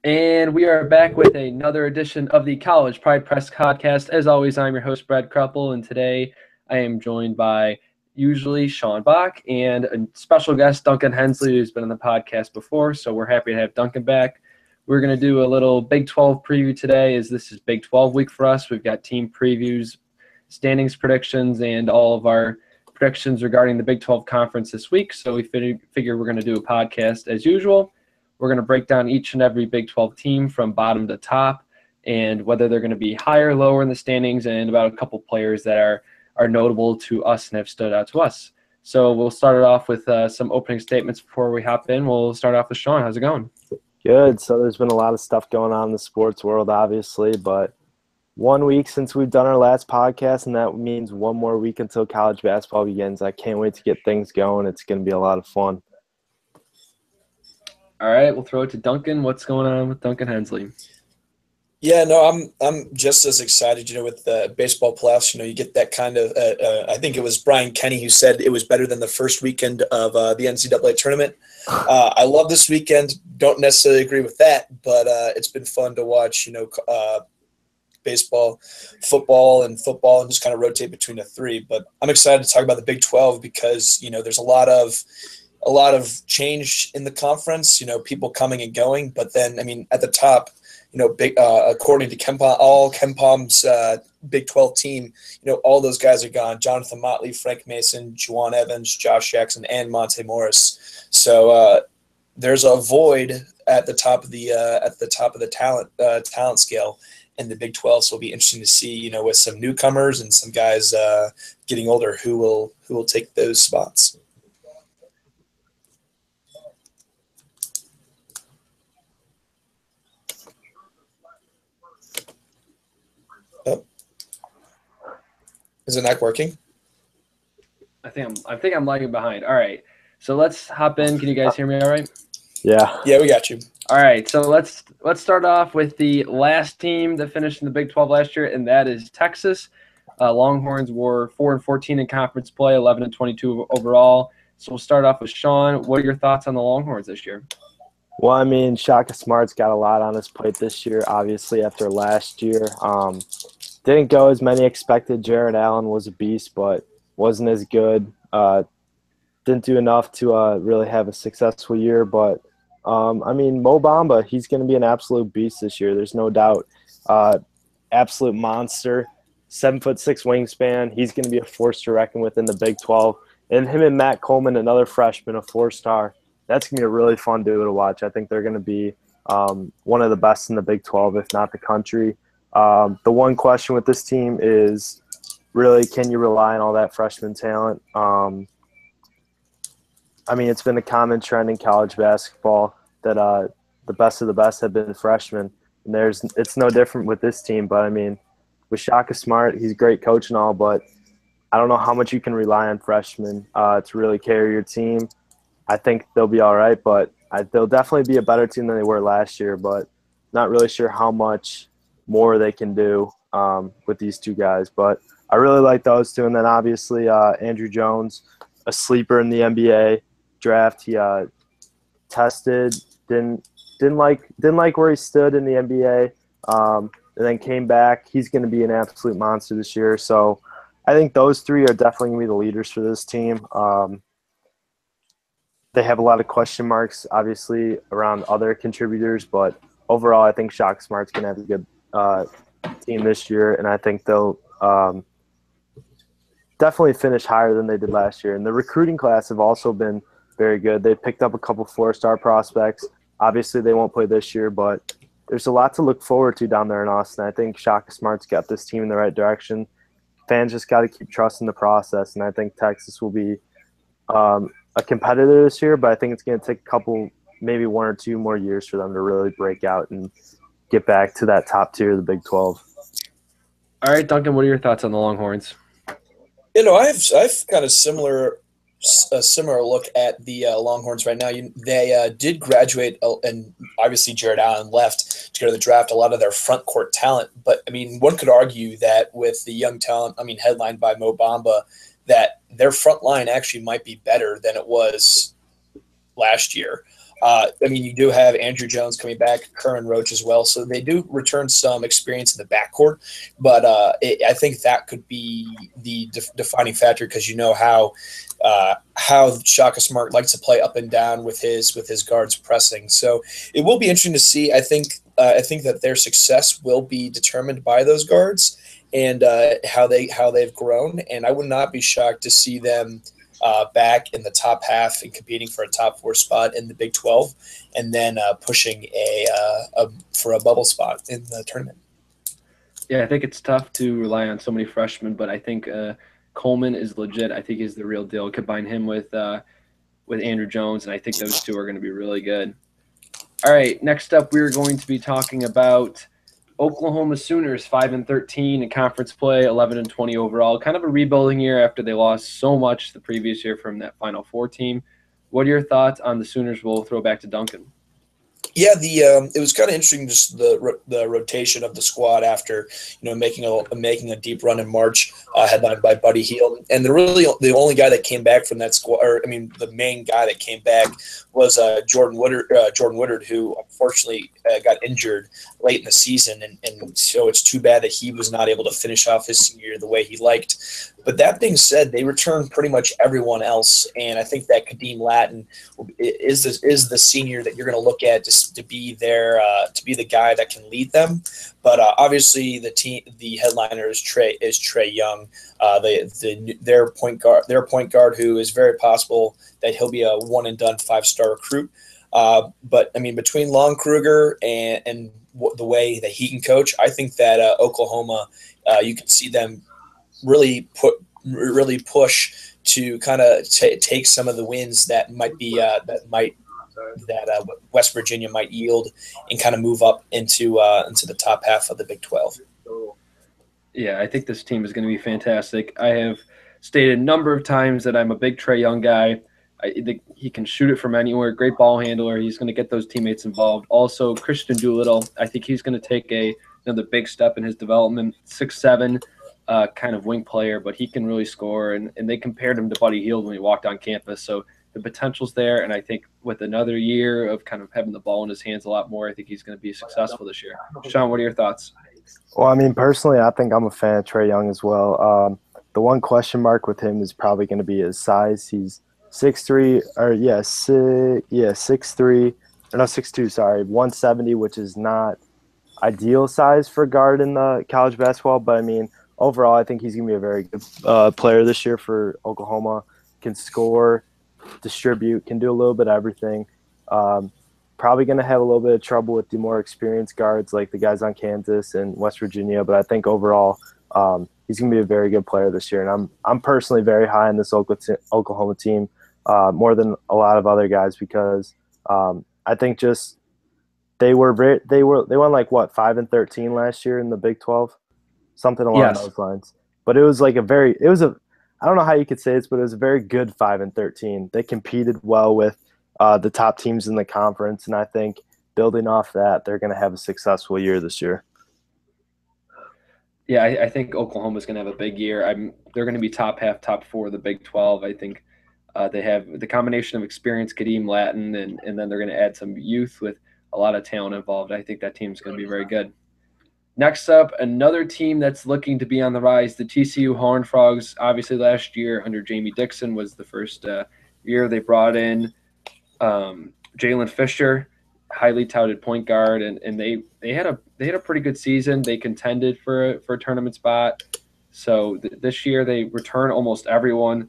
And we are back with another edition of the College Pride Press Podcast. As always, I'm your host, Brad Kruppel, and today I am joined by usually Sean Bach and a special guest, Duncan Hensley, who's been on the podcast before, so we're happy to have Duncan back. We're going to do a little Big 12 preview today, as this is Big 12 week for us. We've got team previews, standings predictions, and all of our predictions regarding the Big 12 conference this week, so we figure we're going to do a podcast as usual. We're going to break down each and every Big 12 team from bottom to top and whether they're going to be higher or lower in the standings, and about a couple players that are notable to us and have stood out to us. So we'll start it off with some opening statements before we hop in. We'll start off with Sean. How's it going? Good. So there's been a lot of stuff going on in the sports world, obviously, but 1 week since we've done our last podcast, and that means one more week until college basketball begins. I can't wait to get things going. It's going to be a lot of fun. All right, we'll throw it to Duncan. What's going on with Duncan Hensley? Yeah, no, I'm just as excited, with the baseball playoffs. You get that kind of I think it was Brian Kenny who said it was better than the first weekend of the NCAA tournament. I love this weekend. Don't necessarily agree with that, but it's been fun to watch, baseball, football, and just kind of rotate between the three. But I'm excited to talk about the Big 12 because, there's a lot of change in the conference, people coming and going. But then, at the top, according to KenPom's Big 12 team, all those guys are gone. Jonathan Motley, Frank Mason, Juwan Evans, Josh Jackson, and Monte Morris. So there's a void at the top of the talent scale in the Big 12. So it'll be interesting to see, with some newcomers and some guys getting older, who will take those spots. Is it not working? I think I'm lagging behind. All right, so let's hop in. Can you guys hear me all right? Yeah. Yeah, we got you. All right, so let's start off with the last team that finished in the Big 12 last year, and that is Texas. Longhorns were 4-14 in conference play, 11-22 overall. So we'll start off with Sean. What are your thoughts on the Longhorns this year? Well, Shaka Smart's got a lot on his plate this year, obviously, after last year. Didn't go as many expected. Jared Allen was a beast, but wasn't as good. Didn't do enough to really have a successful year. But, Mo Bamba, he's going to be an absolute beast this year. There's no doubt. Absolute monster, 7'6" wingspan. He's going to be a force to reckon with in the Big 12. And him and Matt Coleman, another freshman, a 4-star. That's going to be a really fun duo to watch. I think they're going to be one of the best in the Big 12, if not the country. The one question with this team is really, can you rely on all that freshman talent? It's been a common trend in college basketball that the best of the best have been freshmen. And it's no different with this team. But, with Shaka Smart, he's a great coach and all, but I don't know how much you can rely on freshmen to really carry your team. I think they'll be all right, but they'll definitely be a better team than they were last year, but not really sure how much more they can do with these two guys. But I really like those two. And then obviously Andrew Jones, a sleeper in the NBA draft. He tested, didn't like where he stood in the NBA, and then came back. He's going to be an absolute monster this year. So I think those three are definitely going to be the leaders for this team. They have a lot of question marks, obviously, around other contributors, but overall, I think Shaka Smart's going to have a good team this year, and I think they'll definitely finish higher than they did last year. And the recruiting class have also been very good. They picked up a couple 4-star prospects. Obviously, they won't play this year, but there's a lot to look forward to down there in Austin. I think Shaka Smart's got this team in the right direction. Fans just got to keep trusting the process, and I think Texas will be a competitor this year, but I think it's going to take a couple, maybe 1 or 2 more years for them to really break out and get back to that top tier of the Big 12. All right, Duncan, what are your thoughts on the Longhorns? I've got a similar look at the Longhorns right now. They did graduate, and obviously Jared Allen left to go to the draft, a lot of their front court talent. But, one could argue that with the young talent, headlined by Mo Bamba, that their front line actually might be better than it was last year. I mean, you do have Andrew Jones coming back, Curran Roach as well, so they do return some experience in the backcourt. But I think that could be the defining factor because you know how Shaka Smart likes to play up and down with his guards pressing. So it will be interesting to see. I think that their success will be determined by those guards and how they've grown. And I would not be shocked to see them back in the top half and competing for a top 4 spot in the Big 12, and then pushing for a bubble spot in the tournament. Yeah, I think it's tough to rely on so many freshmen, but I think Coleman is legit. I think he's the real deal. Combine him with Andrew Jones, and I think those two are going to be really good. All right, next up, we're going to be talking about Oklahoma Sooners, 5-13 in conference play, 11-20 overall. Kind of a rebuilding year after they lost so much the previous year from that Final Four team. What are your thoughts on the Sooners? We'll throw back to Duncan. Yeah, it was kind of interesting just the rotation of the squad after making a deep run in March, headlined by Buddy Hield, and the only guy that came back from that squad, the main guy that came back was Jordan Woodard, who unfortunately got injured late in the season, and so it's too bad that he was not able to finish off his senior year the way he liked. But that being said, they returned pretty much everyone else, and I think that Kadeem Lattin is the senior that you're going to look at just to be there, to be the guy that can lead them. But obviously, the headliner is Trae Young, their point guard, who is very possible that he'll be a one and done 5-star recruit. But I mean, between Lon Kruger and the way that he can coach, I think that Oklahoma, you can see them really push to kind of take some of the wins that West Virginia might yield and kind of move up into the top half of the Big 12. Yeah, I think this team is going to be fantastic. I have stated a number of times that I'm a big Trae Young guy. I think he can shoot it from anywhere. Great ball handler. He's going to get those teammates involved. Also, Christian Doolittle, I think he's going to take another big step in his development. 6'7", kind of wing player, but he can really score. And they compared him to Buddy Hield when he walked on campus. So the potential's there. And I think with another year of kind of having the ball in his hands a lot more, I think he's going to be successful this year. Sean, what are your thoughts? Well, I mean, personally, I think I'm a fan of Trae Young as well. The one question mark with him is probably going to be his size. He's 6'3", 170, which is not ideal size for guard in the college basketball. But, I mean, overall, I think he's going to be a very good player this year for Oklahoma. Can score, distribute, can do a little bit of everything. Probably going to have a little bit of trouble with the more experienced guards like the guys on Kansas and West Virginia. But I think overall he's going to be a very good player this year. And I'm personally very high on this Oklahoma team. More than a lot of other guys because I think just they won like 5-13 last year in the Big 12, something along those lines. But it was like I don't know how you could say this, but it was a very good 5-13. They competed well with the top teams in the conference, and I think building off that, they're going to have a successful year this year. Yeah, I think Oklahoma's going to have a big year. They're going to be top half, top 4 of the Big 12. I think they have the combination of experience, Kadeem Lattin, and then they're going to add some youth with a lot of talent involved. I think that team's going to be very good. Next up, another team that's looking to be on the rise, the TCU Horned Frogs. Obviously, last year under Jamie Dixon was the first year they brought in Jalen Fisher, highly touted point guard, and they had a pretty good season. They contended for a tournament spot. So this year they return almost everyone.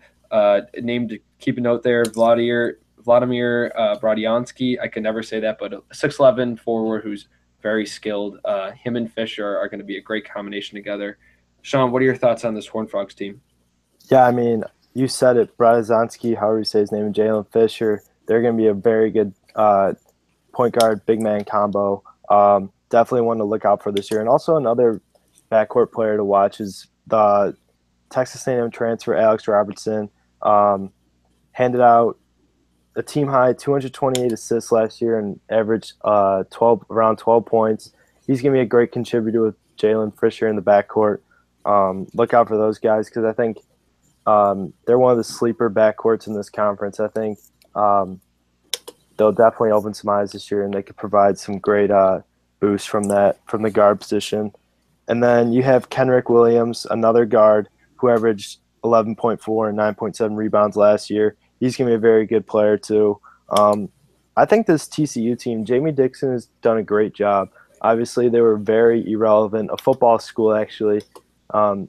Named to keep a note there, Vladimir Brodiansky. I can never say that, but a 6'11" forward who's very skilled. Him and Fisher are going to be a great combination together. Sean, what are your thoughts on this Horned Frogs team? Yeah, I mean, you said it. Brodiansky, however you say his name, and Jalen Fisher. They're going to be a very good point guard, big man combo. Definitely one to look out for this year. And also another backcourt player to watch is the Texas A&M transfer, Alex Robertson. Handed out a team high 228 assists last year and averaged around 12 points. He's going to be a great contributor with Jalen Fisher in the backcourt. Look out for those guys because I think they're one of the sleeper backcourts in this conference. I think they'll definitely open some eyes this year, and they could provide some great boost from the guard position. And then you have Kenrick Williams, another guard who averaged 11.4 and 9.7 rebounds last year. He's going to be a very good player too. I think this TCU team, Jamie Dixon has done a great job. Obviously, they were very irrelevant, a football school actually, 2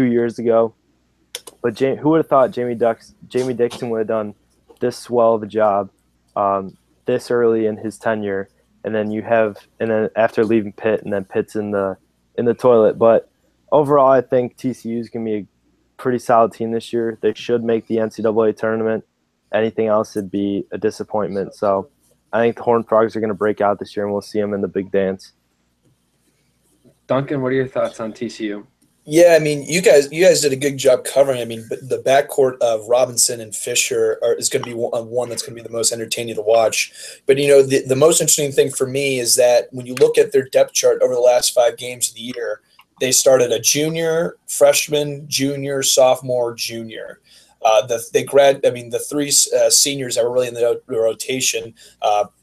years ago. But who would have thought Jamie Dixon would have done this well of a job this early in his tenure? And then after leaving Pitt, and then Pitt's in the toilet. But overall, I think TCU is going to be a pretty solid team this year. They should make the NCAA tournament. Anything else would be a disappointment. So I think the Horned Frogs are going to break out this year, and we'll see them in the big dance. Duncan, what are your thoughts on TCU? Yeah, I mean, you guys did a good job covering. I mean, the backcourt of Robinson and Fisher is going to be one that's going to be the most entertaining to watch. But, the most interesting thing for me is that when you look at their depth chart over the last 5 games of the year, they started a junior, freshman, junior, sophomore, junior. The 3 seniors that were really in the rotation,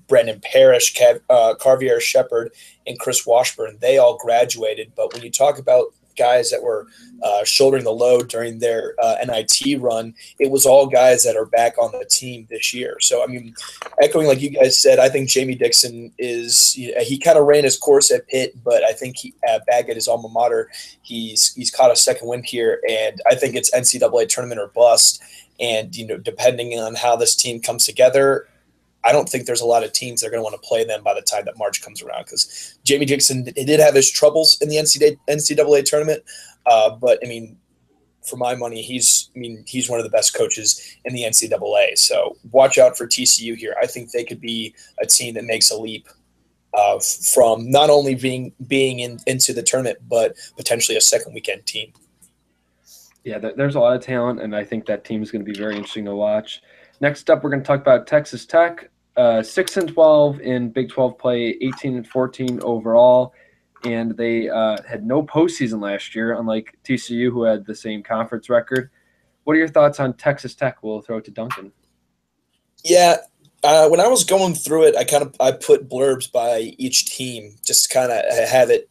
Brandon Parrish, Carvier Shepard, and Chris Washburn, they all graduated. But when you talk about guys that were shouldering the load during their NIT run, it was all guys that are back on the team this year. So, I mean, echoing like you guys said, I think Jamie Dixon he kind of ran his course at Pitt, but I think back at his alma mater, he's caught a second wind here, and I think it's NCAA tournament or bust. And, depending on how this team comes together, I don't think there's a lot of teams that are going to want to play them by the time that March comes around, because Jamie Dixon did have his troubles in the NCAA tournament. But, I mean, for my money, he's one of the best coaches in the NCAA. So watch out for TCU here. I think they could be a team that makes a leap from not only being into the tournament, but potentially a second weekend team. Yeah, there's a lot of talent, and I think that team is going to be very interesting to watch. Next up, we're going to talk about Texas Tech, 6-12 in Big 12 play, 18-14 overall, and they had no postseason last year, unlike TCU, who had the same conference record. What are your thoughts on Texas Tech? We'll throw it to Duncan. Yeah, when I was going through it, I put blurbs by each team, just to kind of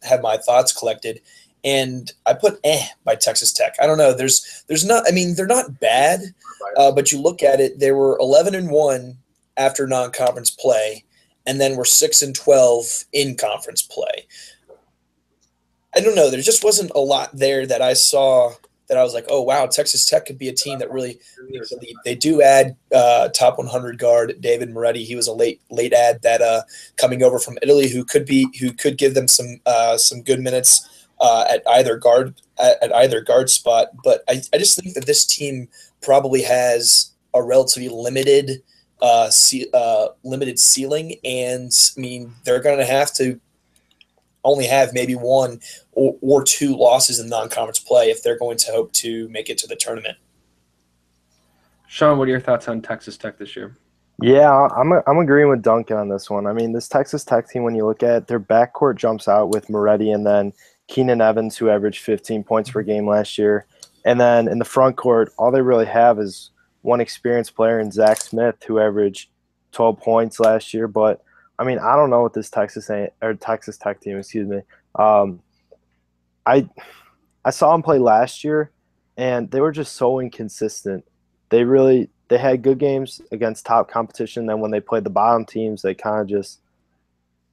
have my thoughts collected. And I put by Texas Tech. I don't know. There's not. I mean, they're not bad, but you look at it. They were 11-1 after non-conference play, and then were 6-12 in conference play. I don't know. There just wasn't a lot there that I saw that I was like, oh wow, Texas Tech could be a team that really makes a leap. They do add top 100 guard David Moretti. He was a late add that coming over from Italy who could give them some good minutes. At either guard spot, but I just think that this team probably has a relatively limited ceiling, and I mean they're going to have to only have maybe 1 or 2 losses in non-conference play if they're going to hope to make it to the tournament. Sean, what are your thoughts on Texas Tech this year? Yeah, I'm agreeing with Duncan on this one. I mean, this Texas Tech team, when you look at it, their backcourt jumps out with Moretti and then Keenan Evans, who averaged 15 points per game last year. And then in the front court, all they really have is one experienced player in Zach Smith, who averaged 12 points last year. But, I mean, I don't know what this Texas Tech team, I saw them play last year, and they were just so inconsistent. They had good games against top competition. Then when they played the bottom teams, they kind of just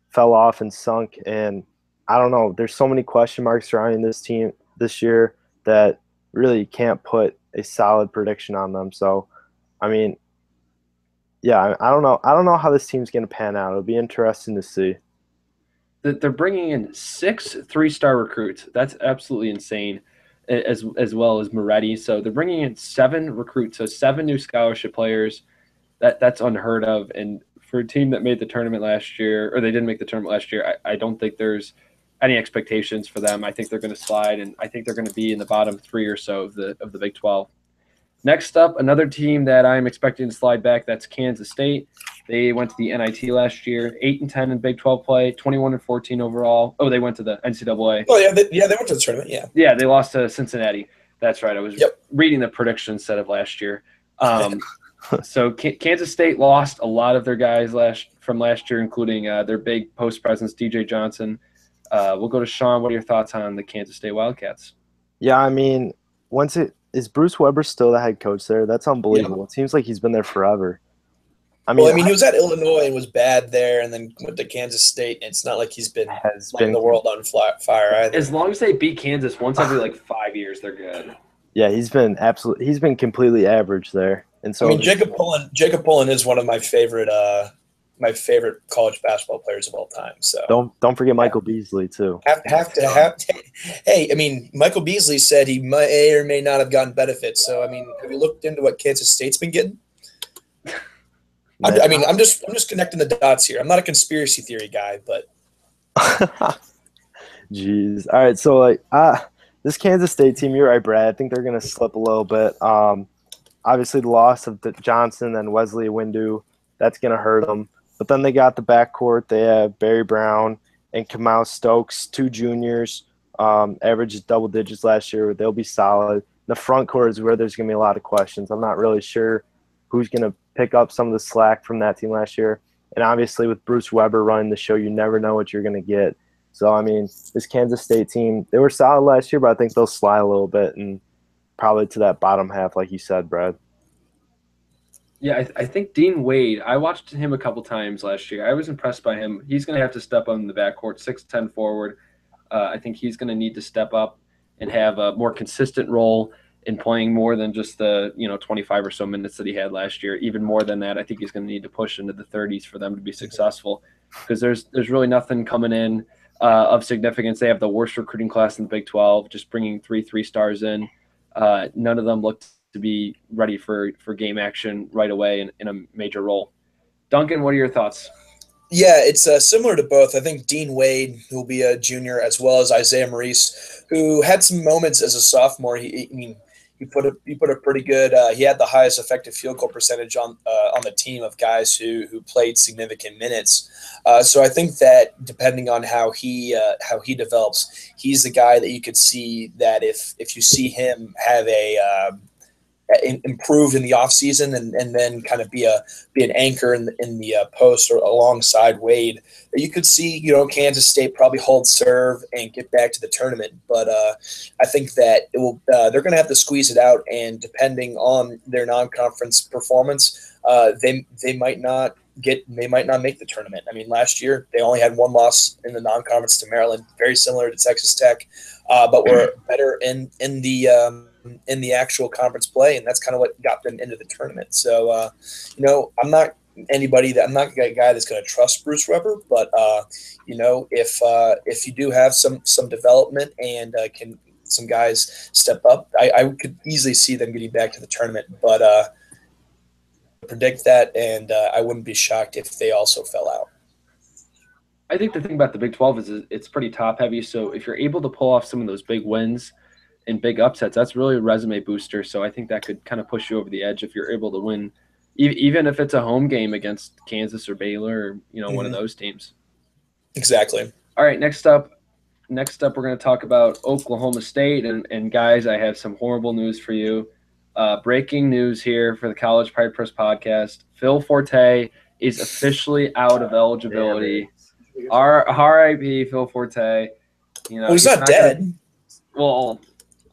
fell off and sunk. And I don't know. There's so many question marks surrounding this team this year that really can't put a solid prediction on them. So, I mean, yeah, I don't know. I don't know how this team's going to pan out. It'll be interesting to see. They're bringing in 6 3-star recruits. That's absolutely insane, as well as Moretti. So they're bringing in 7 recruits, so 7 new scholarship players. That's unheard of. And for a team that made the tournament last year, or they didn't make the tournament last year, I don't think there's any expectations for them. I think they're going to slide, and I think they're going to be in the bottom 3 or so of the Big 12. Next up, another team that I'm expecting to slide back, that's Kansas State. They went to the NIT last year, 8-10 in Big 12 play, 21-14 overall. Oh, they went to the NCAA. Oh, yeah, they went to the tournament, yeah. Yeah, they lost to Cincinnati. That's right. I was reading the prediction instead of last year. So Kansas State lost a lot of their guys from last year, including their big post presence, DJ Johnson. We'll go to Sean. What are your thoughts on the Kansas State Wildcats? Yeah, I mean, is Bruce Weber still the head coach there? That's unbelievable. Yeah. It seems like he's been there forever. I mean, he was at Illinois and was bad there, and then went to Kansas State. And it's not like he's been lighting the world on fire either. As long as they beat Kansas once every 5 years, they're good. Yeah, he's been completely average there. And so I mean, Jacob Pullen is one of my favorite college basketball players of all time. So don't forget Michael Beasley too. Hey, I mean, Michael Beasley said he may or may not have gotten benefits. So I mean, have you looked into what Kansas State's been getting? I'm just connecting the dots here. I'm not a conspiracy theory guy, but jeez. All right, so this Kansas State team, you're right, Brad. I think they're gonna slip a little bit. Obviously, the loss of Johnson and Wesley Windu, that's gonna hurt them. But then they got the backcourt. They have Barry Brown and Kamau Stokes, two juniors, averaged double digits last year. They'll be solid. The front court is where there's gonna be a lot of questions. I'm not really sure who's gonna pick up some of the slack from that team last year. And obviously with Bruce Weber running the show, you never know what you're going to get. So, I mean, this Kansas State team, they were solid last year, but I think they'll slide a little bit and probably to that bottom half, like you said, Brad. Yeah, I think Dean Wade, I watched him a couple times last year. I was impressed by him. He's going to have to step up in the backcourt, 6'10" forward. I think he's going to need to step up and have a more consistent role in playing more than just the 25 or so minutes that he had last year. Even more than that, I think he's going to need to push into the 30s for them to be successful, because there's really nothing coming in of significance. They have the worst recruiting class in the Big 12, just bringing three stars in. None of them looked to be ready for game action right away in a major role. Duncan, what are your thoughts? Yeah, it's similar to both. I think Dean Wade, who will be a junior, as well as Isaiah Maurice, who had some moments as a sophomore. He put a pretty good. He had the highest effective field goal percentage on the team of guys who played significant minutes. So I think that depending on how he develops, he's the guy that you could see that if you see him have improve in the offseason and then kind of be an anchor in the post or alongside Wade, you could see Kansas State probably hold serve and get back to the tournament. But I think that it will they're going to have to squeeze it out, and depending on their non-conference performance, they might not make the tournament. I mean, last year they only had one loss in the non-conference to Maryland, very similar to Texas Tech, but were better in the actual conference play, and that's kind of what got them into the tournament. So, I'm not a guy that's going to trust Bruce Weber, but if you do have some development and can some guys step up, I could easily see them getting back to the tournament. But predict that, and I wouldn't be shocked if they also fell out. I think the thing about the Big 12 is it's pretty top heavy. So if you're able to pull off some of those big wins and big upsets, that's really a resume booster. So I think that could kind of push you over the edge if you're able to win, even if it's a home game against Kansas or Baylor or one of those teams. Exactly. All right, next up we're going to talk about Oklahoma State, and guys, I have some horrible news for you. Breaking news here for the College Pride Press podcast: Phil Forte is officially out of eligibility. R.I.P. Phil Forte. He's not dead.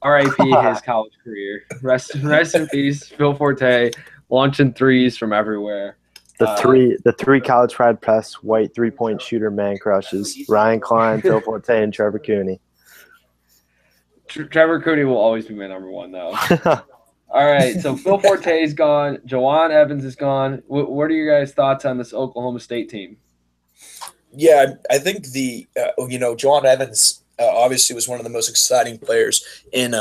R.I.P. his college career. Rest in peace, Phil Forte, launching threes from everywhere. The three College Pride Press white 3-point shooter man crushes: Ryan Klein, Phil Forte, and Trevor Cooney. Trevor Cooney will always be my number one, though. All right, so Phil Forte is gone. Jawan Evans is gone. What are your guys' thoughts on this Oklahoma State team? Yeah, I think Jawan Evans obviously was one of the most exciting players in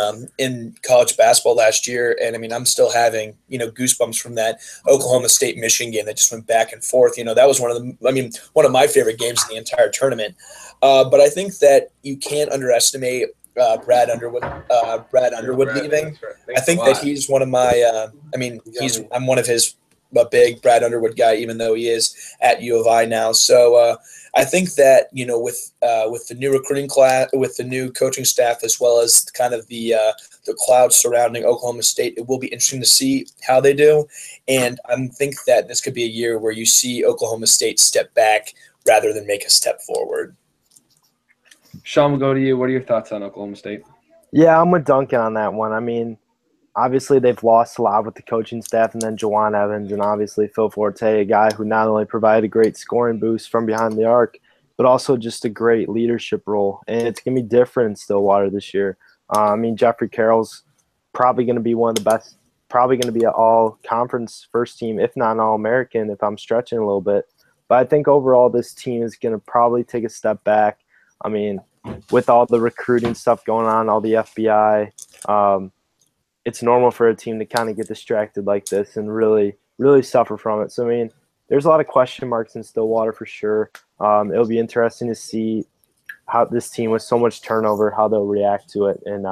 college basketball last year, and I mean I'm still having goosebumps from that Oklahoma State Michigan game that just went back and forth. That was one of my favorite games in the entire tournament. But I think that you can't underestimate Brad Underwood leaving. I think that he's one of my. I'm one of his a big Brad Underwood guy, even though he is at U of I now. So I think that with the new recruiting class, with the new coaching staff, as well as kind of the the cloud surrounding Oklahoma State, it will be interesting to see how they do. And I think that this could be a year where you see Oklahoma State step back rather than make a step forward. Sean, we'll go to you. What are your thoughts on Oklahoma State? Yeah, I'm with Duncan on that one. I mean, obviously they've lost a lot with the coaching staff, and then Jawan Evans and obviously Phil Forte, a guy who not only provided a great scoring boost from behind the arc, but also just a great leadership role. And it's going to be different in Stillwater this year. I mean, Jeffrey Carroll's probably going to be one of the best, probably going to be an all-conference first team, if not an all-American, if I'm stretching a little bit. But I think overall this team is going to probably take a step back. I mean, with all the recruiting stuff going on, all the FBI, it's normal for a team to kind of get distracted like this and really, really suffer from it. So, I mean, there's a lot of question marks in Stillwater for sure. It'll be interesting to see how this team with so much turnover, how they'll react to it and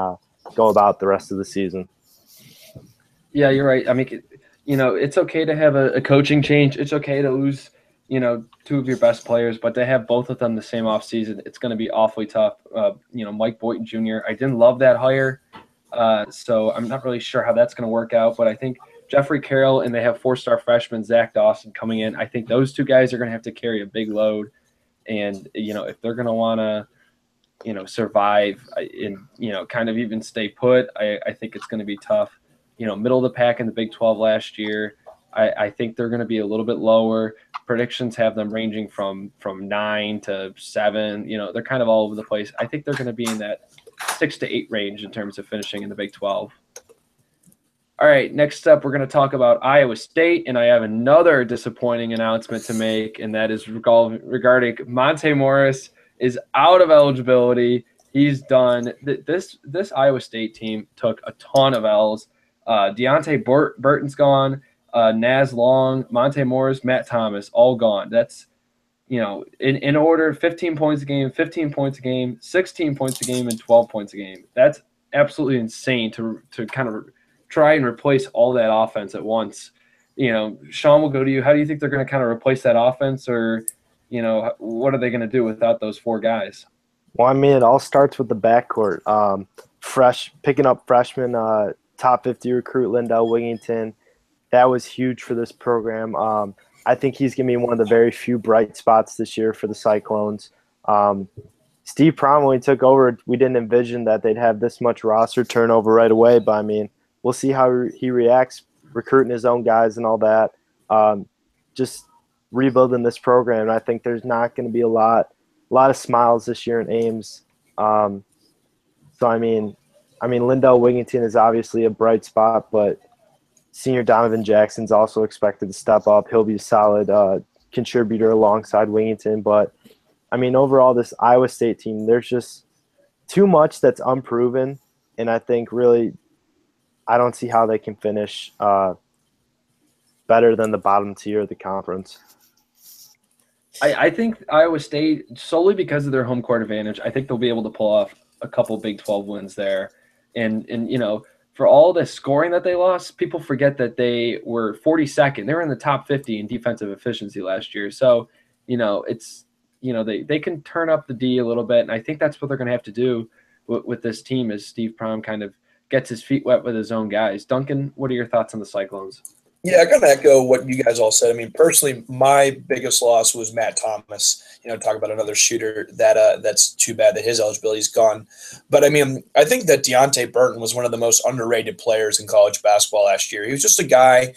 go about the rest of the season. Yeah, you're right. I mean, it's okay to have a coaching change. It's okay to lose, two of your best players, but to have both of them the same offseason, it's going to be awfully tough. Mike Boynton Jr., I didn't love that hire. So I'm not really sure how that's going to work out, but I think Jeffrey Carroll and they have 4-star freshman Zach Dawson coming in. I think those two guys are going to have to carry a big load. And, if they're going to want to, survive and, kind of even stay put, I think it's going to be tough. Middle of the pack in the Big 12 last year, I think they're going to be a little bit lower. Predictions have them ranging from 9 to 7. They're kind of all over the place. I think they're going to be in that 6 to 8 range in terms of finishing in the Big 12. All right, next up, we're going to talk about Iowa State, and I have another disappointing announcement to make, and that is regarding Monte Morris is out of eligibility. He's done. This Iowa State team took a ton of L's. Deontay Burton's gone. Naz Long, Monte Morris, Matt Thomas, all gone. That's, in order, 15 points a game, 15 points a game, 16 points a game, and 12 points a game. That's absolutely insane to kind of try and replace all that offense at once. Sean, will go to you. How do you think they're going to kind of replace that offense, or, what are they going to do without those 4 guys? Well, I mean, it all starts with the backcourt. Picking up freshman top 50 recruit Lindell Wigington. That was huge for this program. I think he's going to be one of the very few bright spots this year for the Cyclones. Steve Prohm, when he took over, we didn't envision that they'd have this much roster turnover right away. But, I mean, we'll see how he reacts, recruiting his own guys and all that. Just rebuilding this program. And I think there's not going to be a lot of smiles this year in Ames. So, I mean, Lindell Wigington is obviously a bright spot, but senior Donovan Jackson's also expected to step up. He'll be a solid contributor alongside Wigington. But, I mean, overall, this Iowa State team, there's just too much that's unproven. And I think really I don't see how they can finish better than the bottom tier of the conference. I think Iowa State, solely because of their home court advantage, I think they'll be able to pull off a couple Big 12 wins there. And for all the scoring that they lost, people forget that they were 42nd. They were in the top 50 in defensive efficiency last year. So, it's they can turn up the D a little bit, and I think that's what they're going to have to do with this team as Steve Prohm kind of gets his feet wet with his own guys. Duncan, what are your thoughts on the Cyclones? Yeah, I gotta echo what you guys all said. I mean, personally, my biggest loss was Matt Thomas. Talk about another shooter that's too bad that his eligibility's gone. But I mean, I think that Deontay Burton was one of the most underrated players in college basketball last year. He was just a guy,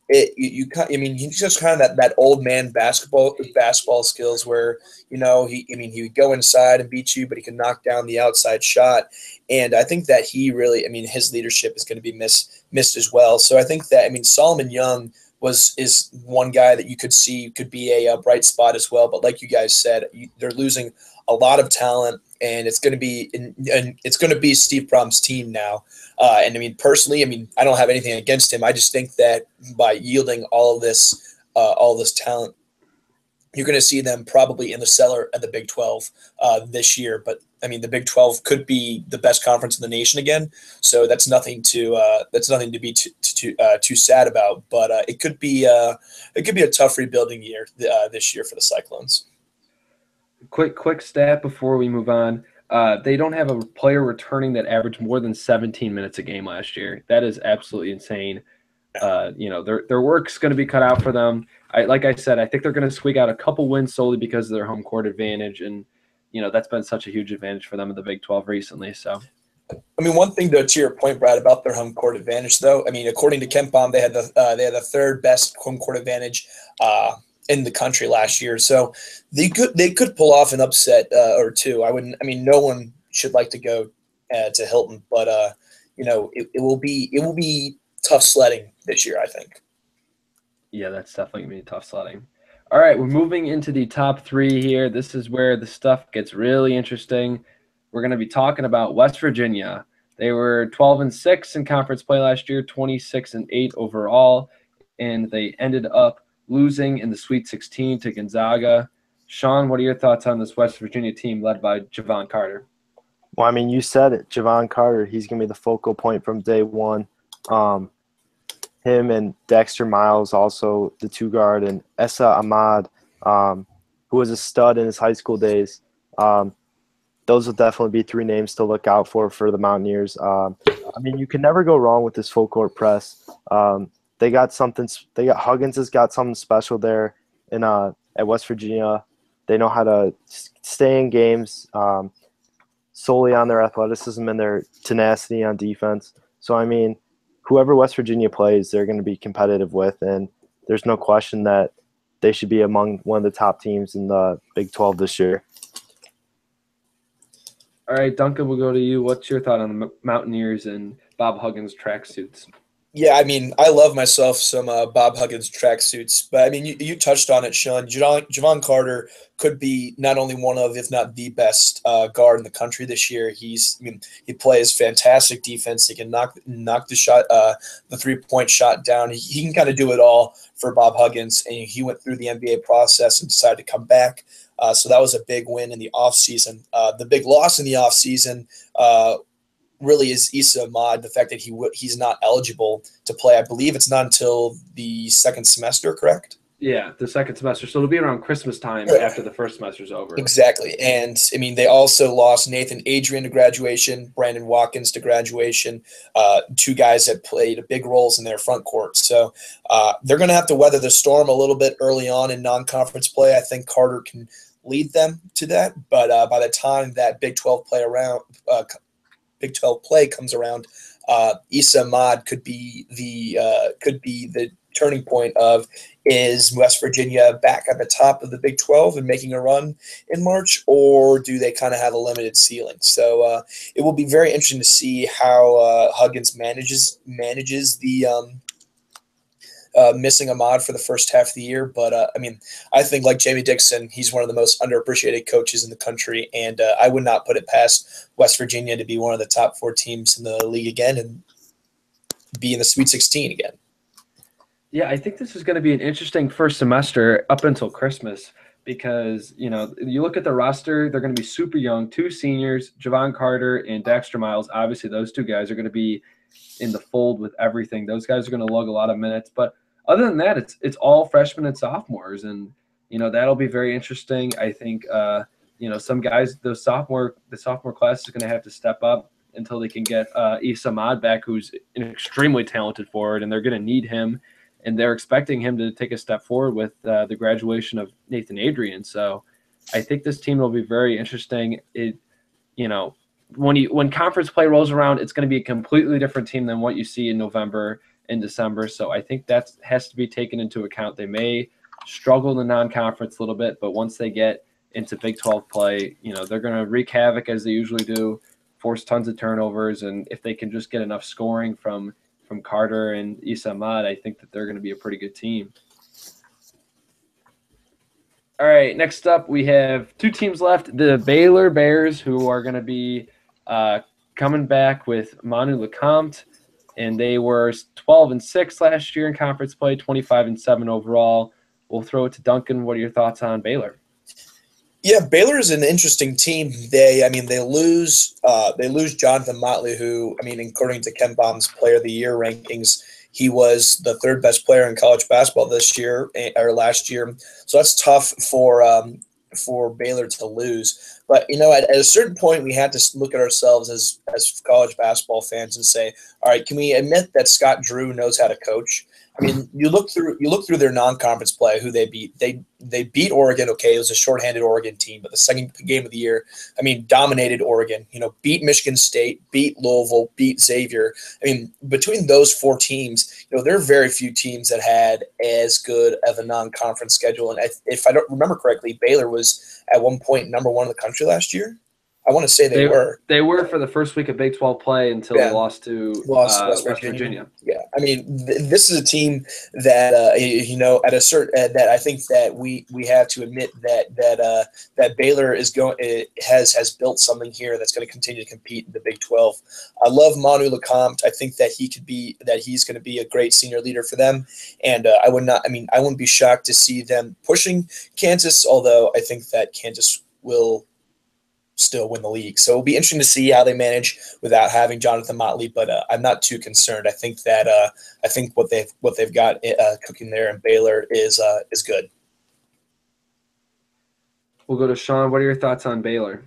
he's just kind of that old man basketball skills where he would go inside and beat you, but he can knock down the outside shot. And I think that he really, his leadership is going to be missed as well. So I think that Solomon Young is one guy that you could see could be a bright spot as well. But like you guys said, they're losing a lot of talent, and it's going to be Steve Prohm's team now. Personally, I don't have anything against him. I just think that by yielding all this talent, you're going to see them probably in the cellar at the Big 12 this year. But the Big 12 could be the best conference in the nation again. So that's nothing to be too sad about. But it could be a tough rebuilding year this year for the Cyclones. Quick stat before we move on. They don't have a player returning that averaged more than 17 minutes a game last year. That is absolutely insane. Their work's going to be cut out for them. Like I said, I think they're going to squeak out a couple wins solely because of their home court advantage, and that's been such a huge advantage for them in the Big 12 recently. So, I mean, one thing though, to your point, Brad, about their home court advantage, though, I mean, according to KenPom, they had the third best home court advantage in the country last year. So they could pull off an upset or two. No one should like to go to Hilton, but it will be tough sledding this year, I think. Yeah, that's definitely going to be tough sledding. All right, we're moving into the top three here. This is where the stuff gets really interesting. We're going to be talking about West Virginia. They were 12-6 in conference play last year, 26-8 overall, and they ended up losing in the Sweet 16 to Gonzaga. Sean, what are your thoughts on this West Virginia team led by Javon Carter? Well, I mean, you said it, Javon Carter. He's going to be the focal point from day one. Him and Dexter Miles, also the two guard, and Essa Ahmad, who was a stud in his high school days. Those will definitely be three names to look out for the Mountaineers. You can never go wrong with this full court press. They got Huggins has got something special there at West Virginia. They know how to stay in games solely on their athleticism and their tenacity on defense. So, I mean, whoever West Virginia plays, they're going to be competitive with, and there's no question that they should be among one of the top teams in the Big 12 this year. All right, Duncan, we'll go to you. What's your thought on the Mountaineers and Bob Huggins tracksuits? Yeah, I mean, I love myself some Bob Huggins tracksuits, but I mean, you touched on it, Sean. Javon Carter could be not only one of, if not the best guard in the country this year. He plays fantastic defense. He can knock the shot, the 3-point shot down. He can kind of do it all for Bob Huggins, and he went through the NBA process and decided to come back. So that was a big win in the offseason. The big loss in the offseason really is Issa Ahmad, the fact that he's not eligible to play. I believe it's not until the second semester, correct? Yeah, the second semester. So it'll be around Christmas time after the first semester's over. Exactly. And, I mean, they also lost Nathan Adrian to graduation, Brandon Watkins to graduation, two guys that played big roles in their front court. So they're going to have to weather the storm a little bit early on in non-conference play. I think Carter can lead them to that. But by the time that Big 12 play comes around, Issa Ahmad could be the turning point of, is West Virginia back at the top of the Big 12 and making a run in March, or do they kind of have a limited ceiling? So it will be very interesting to see how Huggins manages the missing Ahmad for the first half of the year. But, I think, like Jamie Dixon, he's one of the most underappreciated coaches in the country, and I would not put it past West Virginia to be one of the top 4 teams in the league again and be in the Sweet 16 again. Yeah, I think this is going to be an interesting first semester up until Christmas because, you look at the roster, they're going to be super young, 2 seniors, Javon Carter and Dexter Miles. Obviously, those 2 guys are going to be in the fold with everything. Those guys are going to lug a lot of minutes. But other than that, it's all freshmen and sophomores, and that'll be very interesting. I think some guys, the sophomore class is going to have to step up until they can get Issa Ahmad back, who's an extremely talented forward, and they're going to need him, and they're expecting him to take a step forward with the graduation of Nathan Adrian. So I think this team will be very interesting. When conference play rolls around, it's going to be a completely different team than what you see in November and December. So I think that has to be taken into account. They may struggle in the non-conference a little bit, but once they get into Big 12 play, they're going to wreak havoc as they usually do, force tons of turnovers, and if they can just get enough scoring from Carter and Issa Ahmad, I think that they're going to be a pretty good team. All right, next up we have 2 teams left. The Baylor Bears, who are going to be coming back with Manu Lecomte, and they were 12-6 last year in conference play, 25-7 overall. We'll throw it to Duncan. What are your thoughts on Baylor? Yeah, Baylor is an interesting team. They lose Jonathan Motley, who, according to KenPom's Player of the Year rankings, he was the 3rd best player in college basketball last year. So that's tough for for Baylor to lose. But, at a certain point, we had to look at ourselves as college basketball fans and say, all right, can we admit that Scott Drew knows how to coach? I mean, you look through their non-conference play, who they beat. They beat Oregon. Okay, it was a shorthanded Oregon team, but the second game of the year, I mean, dominated Oregon. Beat Michigan State, beat Louisville, beat Xavier. I mean, between those four teams, there are very few teams that had as good of a non-conference schedule. And if I don't remember correctly, Baylor was at one point number one in the country last year. I want to say they were. They were for the first week of Big 12 play until they lost to West Virginia. Yeah, I mean, this is a team that at a certain that I think that we have to admit that Baylor has built something here that's going to continue to compete in the Big 12. I love Manu Lecomte. I think that he's going to be a great senior leader for them, and I wouldn't be shocked to see them pushing Kansas. Although I think that Kansas will still win the league. So it'll be interesting to see how they manage without having Jonathan Motley, but I'm not too concerned. I think that what they've got cooking there in Baylor is good. We'll go to Sean. What are your thoughts on Baylor?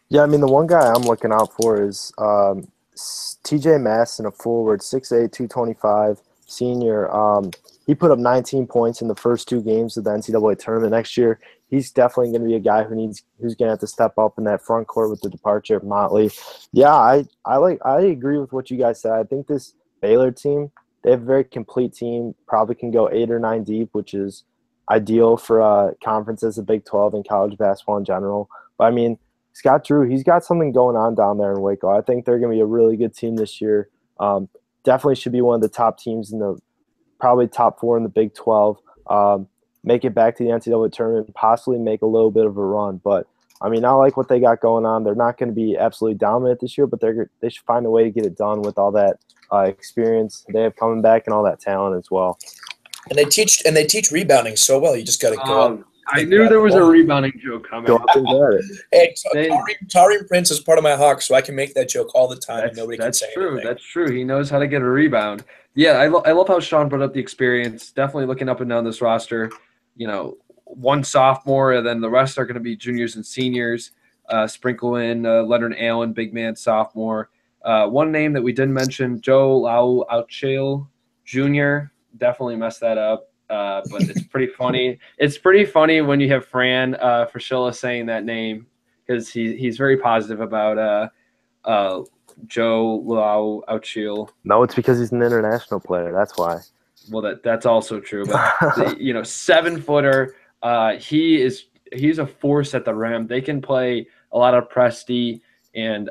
Yeah, I mean, the one guy I'm looking out for is TJ Masson, a forward, 6'8", 225, senior. He put up 19 points in the first two games of the NCAA tournament next year. He's definitely going to be a guy who's going to have to step up in that front court with the departure of Motley. Yeah, I agree with what you guys said. I think this Baylor team, they have a very complete team, probably can go 8 or 9 deep, which is ideal for conferences of Big 12 and college basketball in general. But, I mean, Scott Drew, he's got something going on down there in Waco. I think they're going to be a really good team this year. Definitely should be one of the top teams in the – probably top 4 in the Big 12. Make it back to the NCAA tournament, possibly make a little bit of a run. But, I mean, I like what they got going on. They're not going to be absolutely dominant this year, but they should find a way to get it done with all that experience they have coming back and all that talent as well. And they teach rebounding so well. You just got to go up. I knew there was a rebounding joke coming. Go up and get it. Hey, Taurean Prince is part of my Hawks, so I can make that joke all the time. And nobody can say anything. That's true. He knows how to get a rebound. Yeah, I love how Sean brought up the experience. Definitely looking up and down this roster. One sophomore, and then the rest are going to be juniors and seniors. Sprinkle in Leonard Allen, big man, sophomore. One name that we didn't mention, Joe Lau-Auchil Jr. Definitely messed that up, but it's pretty funny. It's pretty funny when you have Fran Fraschilla saying that name because he's very positive about Joe Lau-Auchil. No, it's because he's an international player. That's why. Well, that's also true. But 7-footer, he's a force at the rim. They can play a lot of press D, and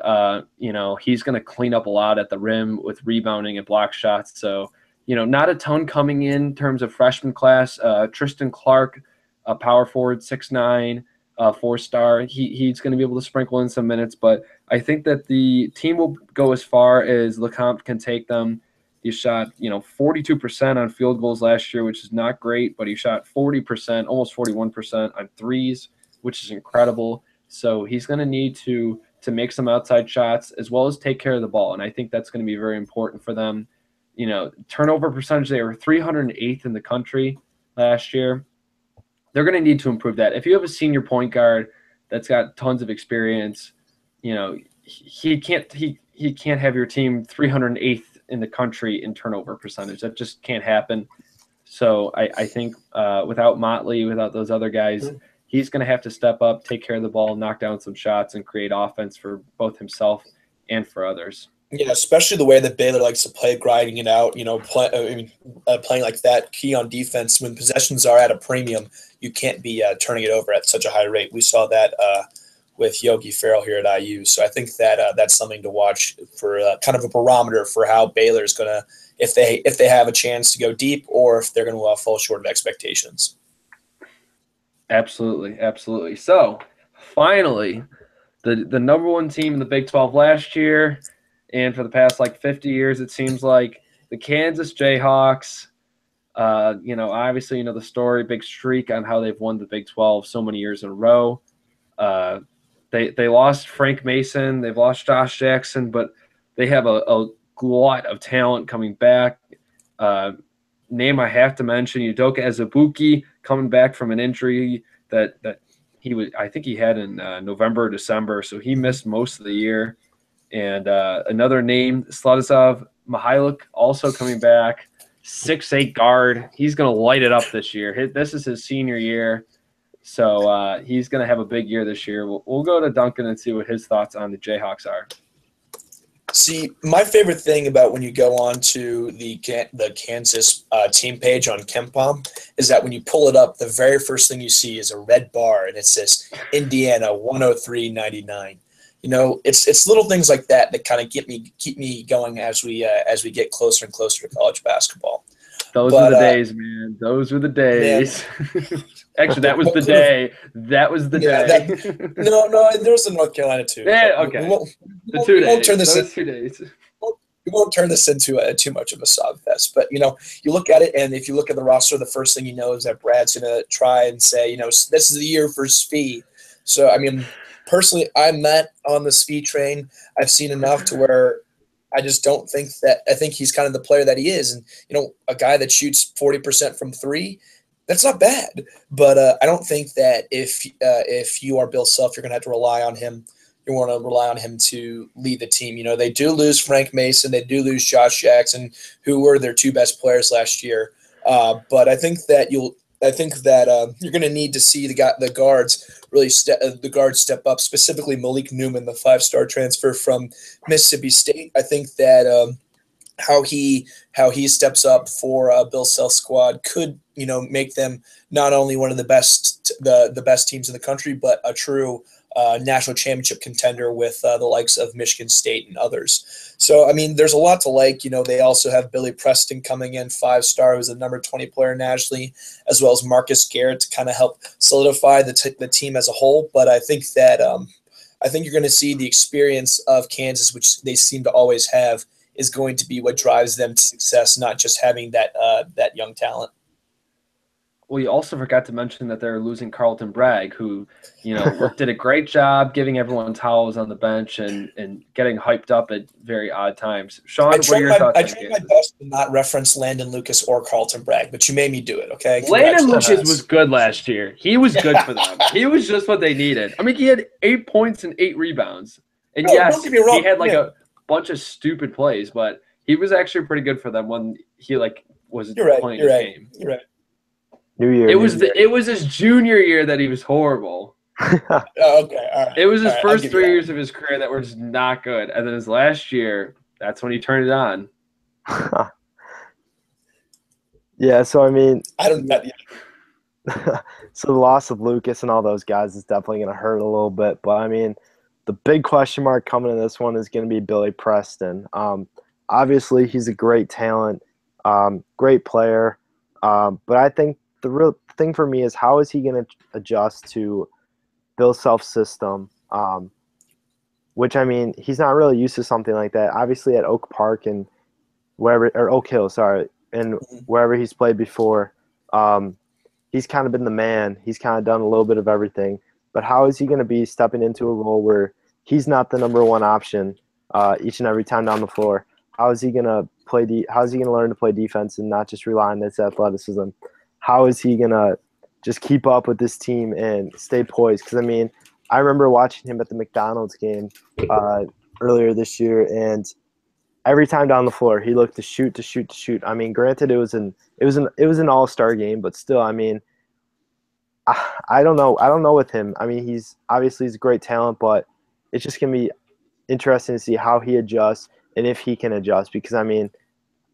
he's going to clean up a lot at the rim with rebounding and block shots. So not a ton coming in terms of freshman class. Tristan Clark, a power forward, 6'9", 4-star. He's going to be able to sprinkle in some minutes, but I think that the team will go as far as Lecomte can take them. He shot, 42% on field goals last year, which is not great, but he shot 40%, almost 41% on threes, which is incredible. So he's going to need to make some outside shots as well as take care of the ball, and I think that's going to be very important for them. Turnover percentage, they were 308th in the country last year. They're going to need to improve that. If you have a senior point guard that's got tons of experience, he can't have your team 308th in the country in turnover percentage. That just can't happen. So I think without Motley, without those other guys, he's going to have to step up, take care of the ball, knock down some shots, and create offense for both himself and for others. Yeah, especially the way that Baylor likes to play, grinding it out, playing like that, key on defense. When possessions are at a premium, you can't be turning it over at such a high rate. We saw that with Yogi Ferrell here at IU. So I think that that's something to watch for kind of a barometer for how Baylor's going to, if they have a chance to go deep or if they're going to fall short of expectations. Absolutely, absolutely. So finally, the number one team in the Big 12 last year, and for the past 50 years, it seems like the Kansas Jayhawks. Obviously, the story, big streak on how they've won the Big 12 so many years in a row. They lost Frank Mason, they've lost Josh Jackson, but they have a lot of talent coming back. Name I have to mention, Udoka Azubuike, coming back from an injury that I think he had in November or December, so he missed most of the year. And another name, Sladislav Mihailuk, also coming back, 6'8" guard. He's going to light it up this year. This is his senior year, so he's going to have a big year this year. We'll go to Duncan and see what his thoughts on the Jayhawks are. See, my favorite thing about when you go on to the Kansas team page on KenPom is that when you pull it up, the very first thing you see is a red bar, and it says Indiana 103.99. You know, it's little things like that that kind of keep me going as we get closer and closer to college basketball. Those were the days, man. Those were the days. Actually, that was the day. That was the day. No, there was the North Carolina too. Yeah, okay. We won't turn this into too much of a sob fest. But, you know, you look at it, and if you look at the roster, the first thing you know is that Brad's going to try and say, you know, this is the year for Svi. So, I mean, personally, I'm not on the Svi train. I've seen enough to where I just don't think that – I think he's kind of the player that he is. And, you know, a guy that shoots 40% from three – that's not bad, but I don't think that if you are Bill Self, you're going to have to rely on him. You want to rely on him to lead the team. You know, they do lose Frank Mason, they do lose Josh Jackson, who were their two best players last year. But I think that you're going to need to see the guards really step up. Specifically, Malik Newman, the 5-star transfer from Mississippi State. I think that how he steps up for Bill Self's squad could, you know, make them not only one of the best teams in the country, but a true national championship contender with the likes of Michigan State and others. So, I mean, there's a lot to like. You know, they also have Billy Preston coming in, 5-star, who's a number 20 player nationally, as well as Marcus Garrett to kind of help solidify the team as a whole. But I think that you're going to see the experience of Kansas, which they seem to always have, is going to be what drives them to success, not just having that young talent. Well, you also forgot to mention that they're losing Carlton Bragg, who, you know, did a great job giving everyone towels on the bench and getting hyped up at very odd times. Sean, what are your thoughts? I tried my best to not reference Landon Lucas or Carlton Bragg, but you made me do it, okay? Landon Lucas was good last year. He was good for them. He was just what they needed. I mean, he had 8 points and 8 rebounds. And yes, he had like a bunch of stupid plays, but he was actually pretty good for them when he was playing his game. You're right. New Year. It was his junior year that he was horrible. Okay, all right. It was his first 3 years of his career that were just not good, and then his last year, that's when he turned it on. Yeah, so I mean, I don't know. So the loss of Lucas and all those guys is definitely going to hurt a little bit, but I mean, the big question mark coming in this one is going to be Billy Preston. Obviously, he's a great talent, great player, but I think the real thing for me is how is he going to adjust to Bill Self's system, which, I mean, he's not really used to something like that. Obviously, at Oak Park and Oak Hill, and wherever he's played before, he's kind of been the man. He's kind of done a little bit of everything. But how is he going to be stepping into a role where he's not the number one option each and every time down the floor? How is he going to how is he going to learn to play defense and not just rely on his athleticism? How is he going to just keep up with this team and stay poised? Because, I mean, I remember watching him at the McDonald's game earlier this year, and every time down the floor, he looked to shoot. I mean, granted, it was an all-star game, but still, I mean, I don't know. I don't know with him. I mean, he's a great talent, but it's just going to be interesting to see how he adjusts and if he can adjust, because, I mean,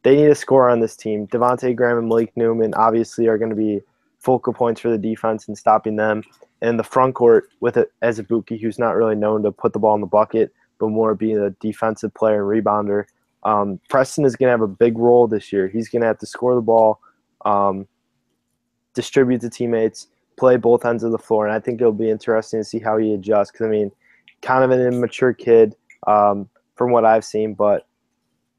they need a scorer on this team. Devontae Graham and Malik Newman obviously are going to be focal points for the defense and stopping them. And the front court with Azubuike, who's not really known to put the ball in the bucket, but more being a defensive player and rebounder. Preston is going to have a big role this year. He's going to have to score the ball, distribute to teammates, play both ends of the floor, and I think it'll be interesting to see how he adjusts. Because, I mean, kind of an immature kid from what I've seen, but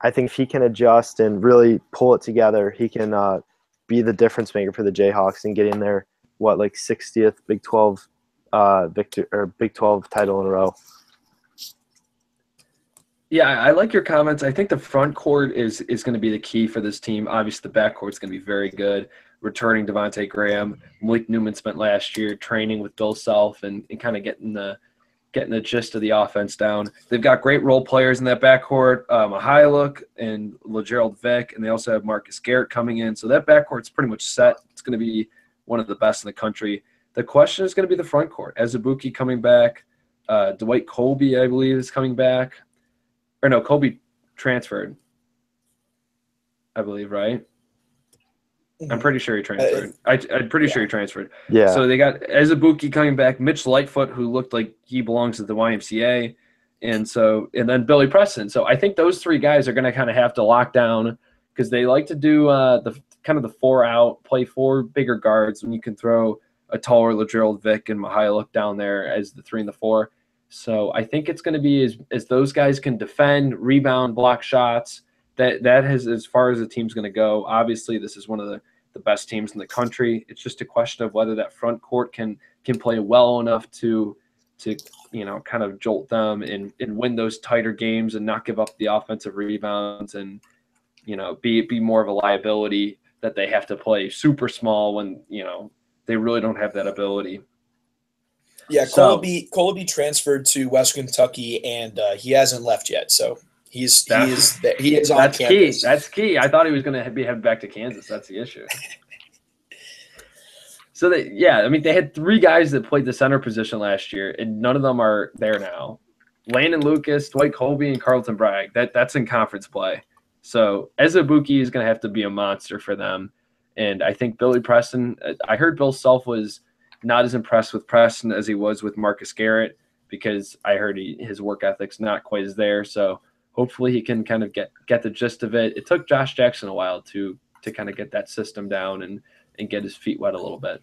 I think if he can adjust and really pull it together, he can be the difference maker for the Jayhawks and get in their 60th Big 12 victory or Big 12 title in a row. Yeah, I like your comments. I think the front court is going to be the key for this team. Obviously, the back court is going to be very good. returning Devontae Graham. Malik Newman spent last year training with Bill Self and kind of getting the gist of the offense down. They've got great role players in that backcourt, Mihailuk and LeGerald Vick, and they also have Marcus Garrett coming in. So that backcourt's pretty much set. It's going to be one of the best in the country. The question is going to be the front court. Azubuike coming back. Dwight Colby, I believe, is coming back. Or no, Colby transferred, I believe, right? I'm pretty sure he transferred. I'm pretty sure he transferred. Yeah. So they got Azubuike coming back, Mitch Lightfoot, who looked like he belongs at the YMCA, and then Billy Preston. So I think those three guys are going to kind of have to lock down because they like to do the kind of the 4-out, play 4 bigger guards when you can throw a taller LeGerald Vick and Mihailuk down there as the 3 and the 4. So I think it's going to be as those guys can defend, rebound, block shots. That has as far as the team's going to go. Obviously, this is one of the best teams in the country. It's just a question of whether that front court can play well enough to kind of jolt them and win those tighter games and not give up the offensive rebounds and be more of a liability that they have to play super small when they really don't have that ability. Yeah, Colby transferred to Western Kentucky and he hasn't left yet, so he is on that's campus. That's key. I thought he was going to be headed back to Kansas. That's the issue. So they had 3 guys that played the center position last year, and none of them are there now. Landon Lucas, Dwight Colby, and Carlton Bragg. That's in conference play. So Azubuike is going to have to be a monster for them. And I think Billy Preston. I heard Bill Self was not as impressed with Preston as he was with Marcus Garrett because I heard his work ethic's not quite as there. So hopefully he can kind of get the gist of it. It took Josh Jackson a while to kind of get that system down and get his feet wet a little bit.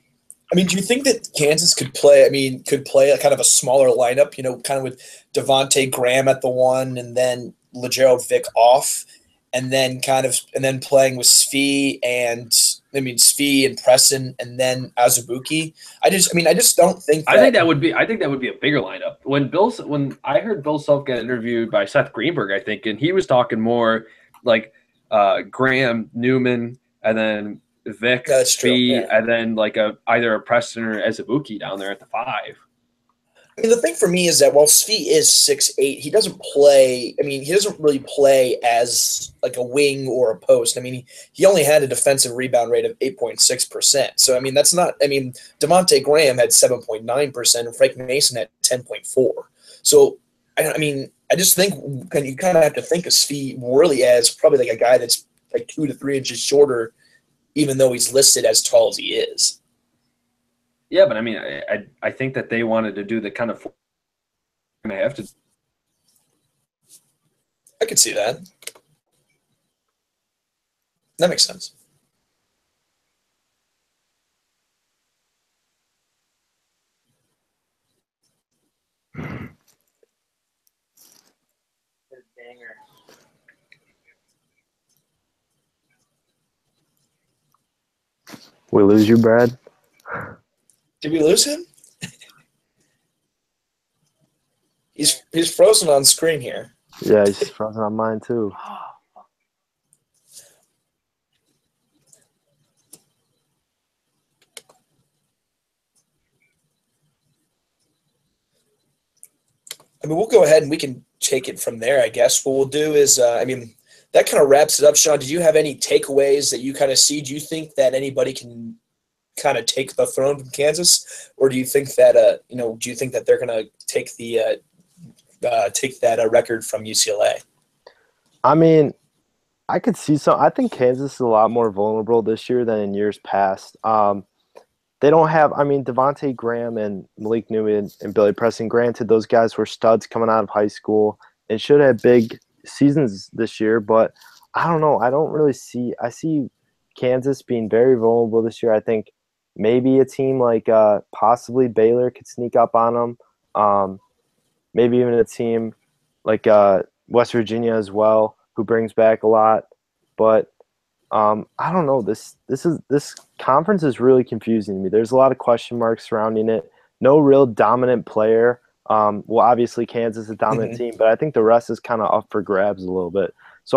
I mean, do you think that Kansas could play a kind of a smaller lineup, kind of with Devontae Graham at the 1 and then LeGerald Vick off and then playing with Svi and Preston and then Azubuike? I just don't think that. I think that would be a bigger lineup. When I heard Bill Self get interviewed by Seth Greenberg, I think, and he was talking more like Graham, Newman, and then Vic, Svi, and then like either a Preston or Azubuike down there at the 5. I mean, the thing for me is that while Svi is 6'8", he doesn't play. I mean, he doesn't really play as like a wing or a post. I mean, he only had a defensive rebound rate of 8.6%. So I mean, that's not. I mean, Devontae Graham had 7.9% and Frank Mason had 10.4. So I just think you kind of have to think of Svi really as probably like a guy that's like 2 to 3 inches shorter, even though he's listed as tall as he is. Yeah, but I mean, I think that they wanted to do the kind of – I have to – I could see that. That makes sense. We lose you, Brad? Did we lose him? He's frozen on screen here. Yeah, he's frozen on mine too. I mean, we'll go ahead and we can take it from there, I guess. What we'll do is, that kind of wraps it up. Sean, did you have any takeaways that you kind of see? Do you think that anybody can kind of take the throne from Kansas, or do you think that they're going to take that record from UCLA? I mean, I could see I think Kansas is a lot more vulnerable this year than in years past. They don't have, Devontae Graham and Malik Newman and Billy Preston. Granted, those guys were studs coming out of high school and should have big seasons this year, but I don't know. I see Kansas being very vulnerable this year. I think maybe a team like possibly Baylor could sneak up on them. Maybe even a team like West Virginia as well, who brings back a lot. But I don't know. This conference is really confusing to me. There's a lot of question marks surrounding it. No real dominant player. Well, obviously Kansas is a dominant team, but I think the rest is kind of up for grabs a little bit. So,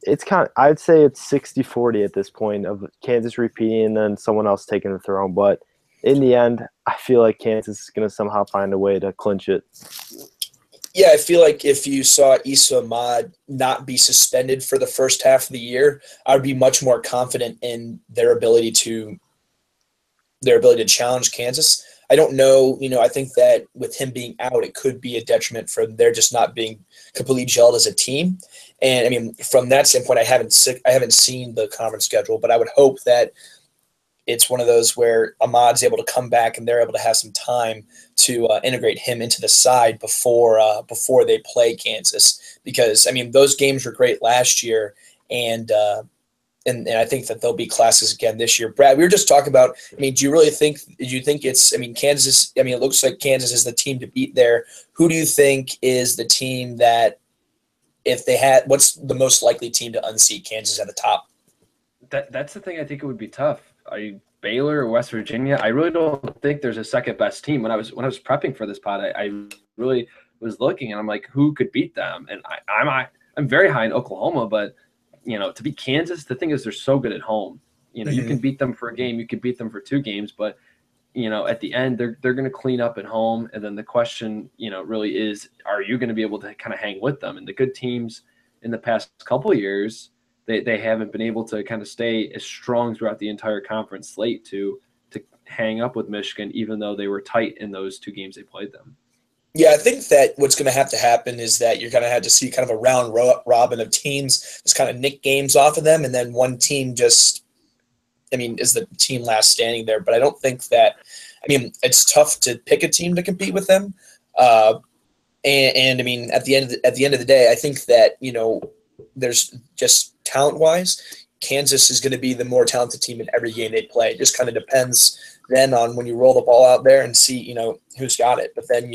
I'd say it's 60-40 at this point of Kansas repeating and then someone else taking the throne. But in the end, I feel like Kansas is going to somehow find a way to clinch it. Yeah, I feel like if you saw Issa Ahmad not be suspended for the first half of the year, I would be much more confident in their ability to challenge Kansas. I don't know, I think that with him being out, it could be a detriment for their just not being completely gelled as a team. And I mean, from that standpoint, I haven't seen the conference schedule, but I would hope that it's one of those where Ahmad's able to come back and they're able to have some time to integrate him into the side before they play Kansas. Because I mean, those games were great last year, and I think that they'll be classes again this year. Brad, we were just talking about, I mean, do you think it's, I mean, Kansas, I mean, it looks like Kansas is the team to beat there. Who do you think is the team that, if they had, what's the most likely team to unseat Kansas at the top? That's the thing. I think it would be tough. Are you Baylor or West Virginia? I really don't think there's a second best team. When I was prepping for this pod, I really was looking and I'm like, who could beat them? And I'm very high in Oklahoma, but to beat Kansas, the thing is they're so good at home. You can beat them for a game, you can beat them for 2 games, but at the end they're going to clean up at home. And then the question, really is, are you going to be able to kind of hang with them? And the good teams in the past couple of years, they haven't been able to kind of stay as strong throughout the entire conference slate to hang up with Michigan, even though they were tight in those 2 games they played them. Yeah, I think that what's going to have to happen is that you're going to have to see kind of a round robin of teams just kind of nick games off of them, and then one team just, I mean, is the team last standing there. But I don't think that, I mean, it's tough to pick a team to compete with them. And I mean, at the end of the day, I think that, there's just talent-wise, Kansas is going to be the more talented team in every game they play. It just kind of depends then on when you roll the ball out there and see, who's got it. But then,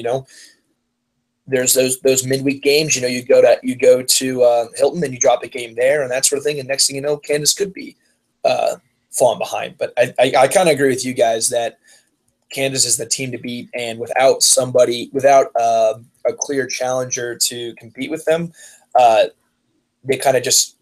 there's those midweek games, you go to Hilton and you drop a game there and that sort of thing. And next thing you know, Kansas could be falling behind. But I kind of agree with you guys that Kansas is the team to beat, and without a clear challenger to compete with them, they kind of just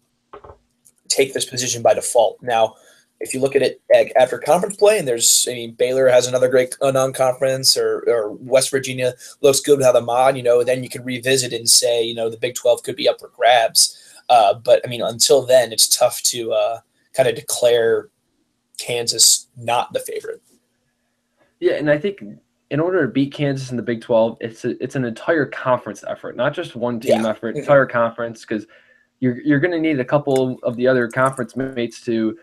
take this position by default. Now, if you look at it after conference play, and Baylor has another great non-conference, or West Virginia looks good without Ahmad, then you can revisit and say, the Big 12 could be up for grabs. But I mean, until then, it's tough to kind of declare Kansas not the favorite. Yeah, and I think in order to beat Kansas in the Big 12, it's an entire conference effort, not just one team effort, entire conference, because you're going to need a couple of the other conference mates to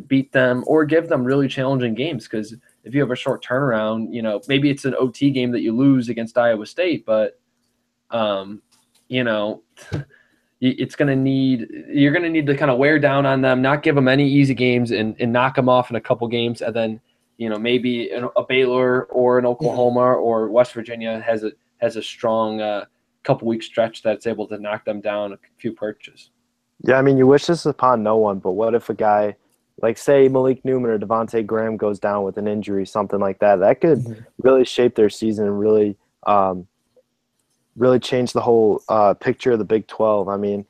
beat them or give them really challenging games. Because if you have a short turnaround, maybe it's an OT game that you lose against Iowa State, but you're going to need to kind of wear down on them, not give them any easy games, and knock them off in a couple games, and then maybe a Baylor or an Oklahoma or West Virginia has a strong couple week stretch that's able to knock them down a few perches. Yeah, I mean, you wish this upon no one, but what if a guy like, say, Malik Newman or Devontae Graham goes down with an injury, something like that? That could really shape their season and really change the whole picture of the Big 12. I mean,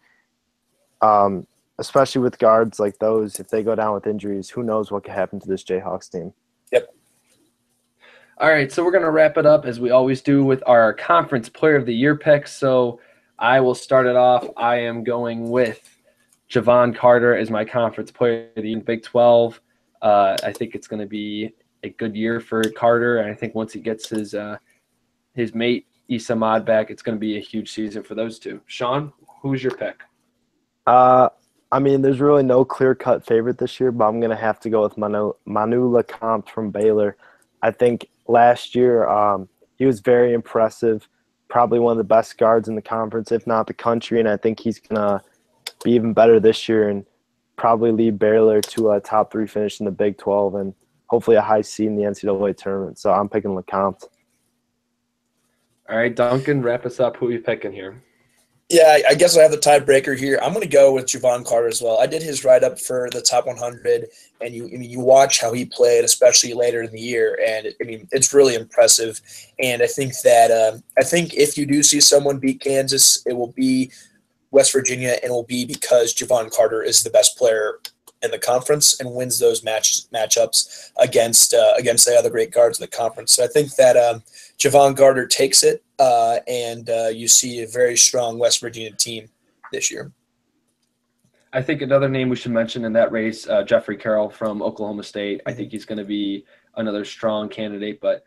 especially with guards like those, if they go down with injuries, who knows what could happen to this Jayhawks team. Yep. All right, so we're going to wrap it up as we always do with our Conference Player of the Year picks. So I will start it off. I am going with Javon Carter as my Conference Player of the Year in Big 12. I think it's going to be a good year for Carter, and I think once he gets his mate Issa Ahmad back, it's going to be a huge season for those two. Sean, who's your pick? I mean, there's really no clear-cut favorite this year, but I'm going to have to go with Manu LeCompte from Baylor. I think last year he was very impressive, probably one of the best guards in the conference, if not the country, and I think he's going to be even better this year and probably lead Baylor to a top 3 finish in the Big 12 and hopefully a high seed in the NCAA tournament. So I'm picking LeCompte. All right, Duncan, wrap us up. Who are you picking here? Yeah, I guess I have the tiebreaker here. I'm going to go with Javon Carter as well. I did his write-up for the top 100, and you watch how he played, especially later in the year, and it's really impressive. And I think that if you do see someone beat Kansas, it will be West Virginia, and it will be because Javon Carter is the best player in the conference and wins those matchups against the other great guards in the conference. So I think that Javon Carter takes it, and you see a very strong West Virginia team this year. I think another name we should mention in that race, Jeffrey Carroll from Oklahoma State. I think he's going to be another strong candidate, but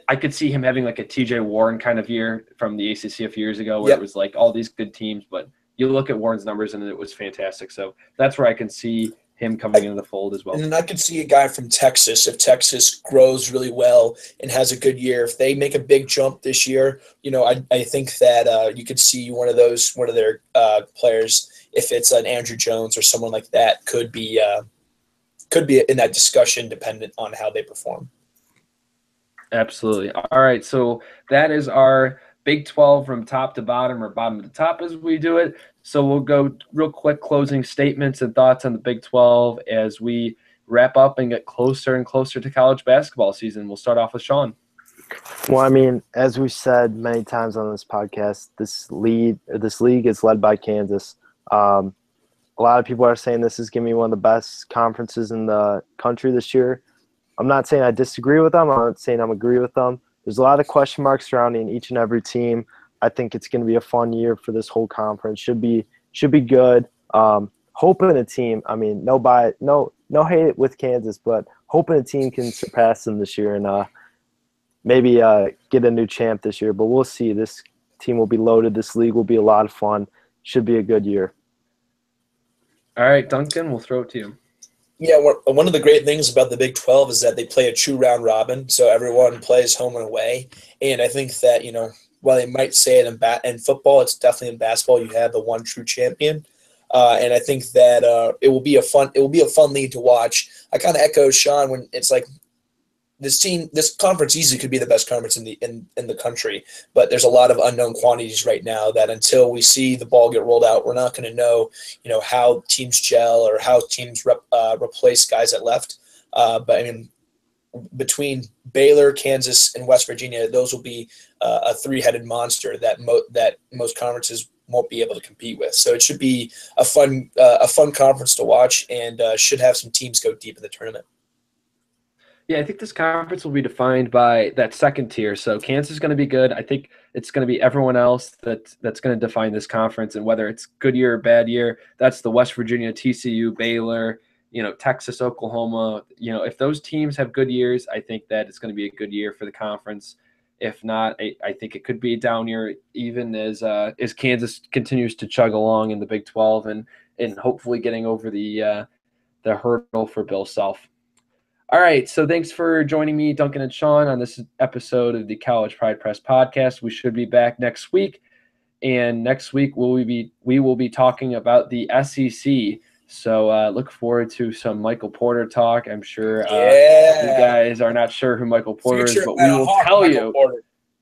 I could see him having like a TJ Warren kind of year from the ACC a few years ago where it was like all these good teams, but you look at Warren's numbers and it was fantastic. So that's where I can see him coming into the fold as well. And then I could see a guy from Texas, if Texas grows really well and has a good year, if they make a big jump this year, I think that you could see one of their players, if it's an Andrew Jones or someone like that, could be in that discussion dependent on how they perform. Absolutely. All right, so that is our Big 12 from top to bottom, or bottom to top as we do it. So we'll go real quick closing statements and thoughts on the Big 12 as we wrap up and get closer and closer to college basketball season. We'll start off with Sean. Well, I mean, as we've said many times on this podcast, this league is led by Kansas. A lot of people are saying this is going to be one of the best conferences in the country this year. I'm not saying I disagree with them. I'm not saying I'm agree with them. There's a lot of question marks surrounding each and every team. I think it's going to be a fun year for this whole conference. Should be good. Hoping a team. I mean, no hate with Kansas, but hoping a team can surpass them this year and maybe get a new champ this year. But we'll see. This team will be loaded. This league will be a lot of fun. Should be a good year. All right, Duncan, we'll throw it to you. Yeah, one of the great things about the Big 12 is that they play a true round robin, so everyone plays home and away. And I think that, while they might say it in football, it's definitely in basketball. You have the one true champion, and I think that it will be a fun league to watch. I kind of echo Sean when it's like this conference easily could be the best conference in the country, but there's a lot of unknown quantities right now that until we see the ball get rolled out, we're not going to know, how teams gel or how teams replace guys that left. But I mean, between Baylor, Kansas, and West Virginia, those will be a three-headed monster that most conferences won't be able to compete with. So it should be a fun conference to watch, and should have some teams go deep in the tournament. Yeah, I think this conference will be defined by that second tier. So Kansas is going to be good. I think it's going to be everyone else that's going to define this conference, and whether it's good year or bad year, that's the West Virginia, TCU, Baylor, Texas, Oklahoma. If those teams have good years, I think that it's going to be a good year for the conference. If not, I think it could be a down year, even as Kansas continues to chug along in the Big 12 and hopefully getting over the hurdle for Bill Self. All right, so thanks for joining me, Duncan and Sean, on this episode of the College Pride Press podcast. We should be back next week, and next week we will be talking about the SEC. So look forward to some Michael Porter talk. I'm sure you guys are not sure who Michael Porter is, but we will tell you.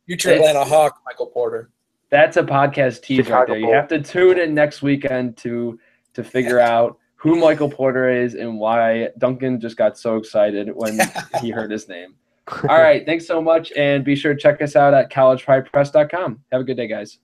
Future Atlanta Hawk, Michael Porter. That's a podcast tease right there. You have to tune in next weekend to figure out who Michael Porter is and why Duncan just got so excited when he heard his name. All right, thanks so much, and be sure to check us out at collegepridepress.com. Have a good day, guys.